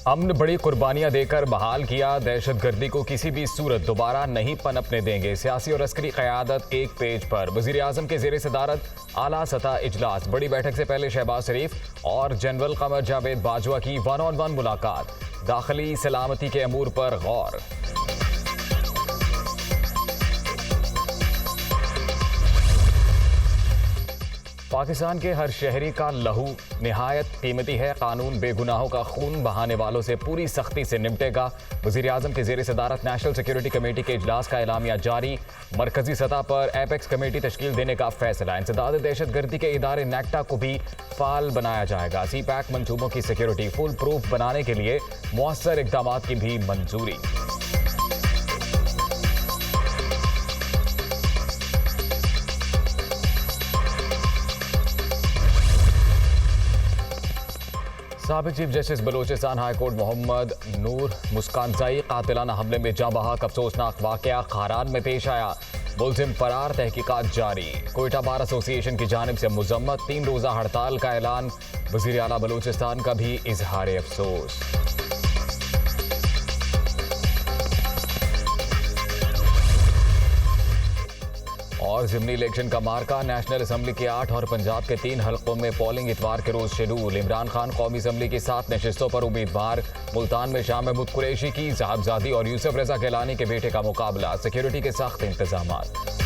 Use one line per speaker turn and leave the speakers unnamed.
अमन बड़ी कुर्बानियां देकर बहाल किया, दहशतगर्दी को किसी भी सूरत दोबारा नहीं पनपने देंगे। सियासी और अस्करी क़यादत एक पेज पर। वज़ीर आज़म के ज़ेर सदारत आला सतह इजलास। बड़ी बैठक से पहले शहबाज शरीफ और जनरल कमर जावेद बाजवा की 1-on-1 मुलाकात। दाखिली सलामती के अमूर पर गौर। पाकिस्तान के हर शहरी का लहू निहायत कीमती है। कानून बेगुनाहों का खून बहाने वालों से पूरी सख्ती से निपटेगा। वज़ीर आज़म के ज़ेर सदारत नेशनल सिक्योरिटी कमेटी के इजलास का एलामिया जारी। मरकजी सतह पर एपेक्स कमेटी तश्कील देने का फैसला। इंसदाद दहशतगर्दी के इदारे नेक्टा को भी फाल बनाया जाएगा। सी पैक मंसूबों की सिक्योरिटी फुल प्रूफ बनाने के लिए मौसर इकदाम की भी मंजूरी। साबिक chief justice Balochistan high court Mohammad Noor Muskanzai कातिलाना हमले में जाँ बहक अफसोसनाक वाकया खारान में पेश आया। मुलजिम फरार, तहकीकात जारी। कोयटा बार एसोसिएशन की जानिब से मुजम्मत 3 रोज़ा हड़ताल का ऐलान। वज़ीर आला बलोचिस्तान का भी इजहार अफसोस। और ज़िमनी इलेक्शन का मार्का। नेशनल असम्बली के 8 और पंजाब के 3 हलकों में पोलिंग इतवार के रोज शेड्यूल। इमरान खान कौमी असम्बली की 7 नशिस्तों पर उम्मीदवार। मुल्तान में शाह महमूद कुरैशी की, साहबजादी और यूसुफ रजा गिलानी के बेटे का मुकाबला। सिक्योरिटी के सख्त इंतजाम।